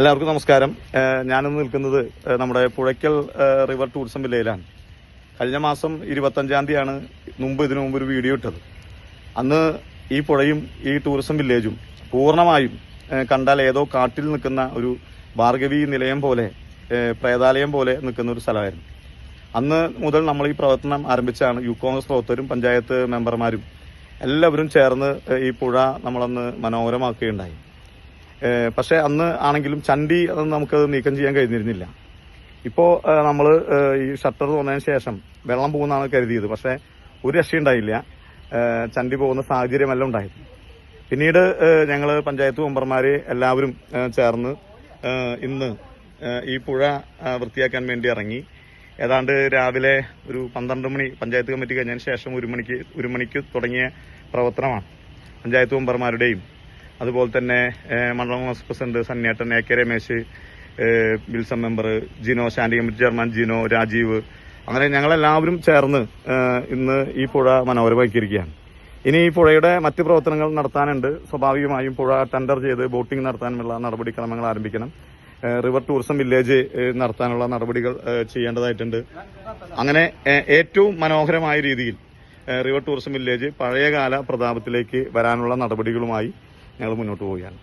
എല്ലാവർക്കും നമസ്കാരം. ഞാനിന്ന് നിൽക്കുന്നത് നമ്മുടെ പുഴയ്ക്കൽ റിവർ ടൂറിസം വില്ലയിലാണ്. കഴിഞ്ഞ മാസം 25-ാം തീയതിയാണ് ഇതിനു മുമ്പ് ഒരു വീഡിയോ ഇട്ടത്. അന്ന് ഈ പുഴയും ഈ ടൂറിസം വില്ലേജും പൂർണ്ണമായും കണ്ടാൽ ഏതോ കാട്ടിൽ നിൽക്കുന്ന ഒരു ഭാർഗവി നിലയം പോലെ, പ്രേതാലയം പോലെ നിൽക്കുന്ന ഒരു സ്ഥലമായിരുന്നു. അന്ന് മുതൽ നമ്മൾ ഈ പ്രവർത്തനം ആരംഭിച്ചാണ്. യൂത്ത് കോൺഗ്രസ് പ്രവർത്തകരും പഞ്ചായത്ത് മെമ്പർമാരും എല്ലാവരും ചേർന്ന് ഈ പുഴ നമ്മളന്ന് മനോഹരമാക്കുകയുണ്ടായി. പക്ഷെ അന്ന് ആണെങ്കിലും ചണ്ടി അതൊന്നും നമുക്കത് നീക്കം ചെയ്യാൻ കഴിഞ്ഞിരുന്നില്ല. ഇപ്പോൾ നമ്മൾ ഈ ഷട്ടർ തുറന്നതിന് ശേഷം വെള്ളം പോകുന്നതാണ് കരുതിയത്. പക്ഷെ ഒരു രക്ഷയുണ്ടായില്ല. ചണ്ടി പോകുന്ന സാഹചര്യമെല്ലാം ഉണ്ടായിരുന്നു. പിന്നീട് ഞങ്ങൾ പഞ്ചായത്ത് മെമ്പർമാര് എല്ലാവരും ചേർന്ന് ഇന്ന് ഈ പുഴ വൃത്തിയാക്കാൻ വേണ്ടി ഇറങ്ങി. ഏതാണ്ട് രാവിലെ ഒരു 12 മണി പഞ്ചായത്ത് കമ്മിറ്റി കഴിഞ്ഞതിന് ശേഷം ഒരു മണിക്ക് തുടങ്ങിയ പ്രവർത്തനമാണ്. പഞ്ചായത്ത് മെമ്പർമാരുടെയും അതുപോലെ തന്നെ മണ്ഡലം കോൺഗ്രസ് പ്രസിഡന്റ് സന്യാട്ടൻ, AK Ramesh, Wilson member, Jino, standing committee chairman Jino, Rajeev, അങ്ങനെ ഞങ്ങളെല്ലാവരും ചേർന്ന് ഇന്ന് ഈ പുഴ മനോഹരമാക്കിയിരിക്കുകയാണ്. ഇനി ഈ പുഴയുടെ മറ്റ് പ്രവർത്തനങ്ങൾ നടത്താനുണ്ട്. സ്വാഭാവികമായും പുഴ ടെൻഡർ ചെയ്ത് ബോട്ടിംഗ് നടത്താനുള്ള നടപടിക്രമങ്ങൾ ആരംഭിക്കണം. റിവർ ടൂറിസം വില്ലേജ് നടത്താനുള്ള നടപടികൾ ചെയ്യേണ്ടതായിട്ടുണ്ട്. അങ്ങനെ ഏറ്റവും മനോഹരമായ രീതിയിൽ റിവർ ടൂറിസം വില്ലേജ് പഴയകാല പ്രതാപത്തിലേക്ക് വരാനുള്ള നടപടികളുമായി ഞങ്ങൾ മുന്നോട്ട് പോവുകയാണ്.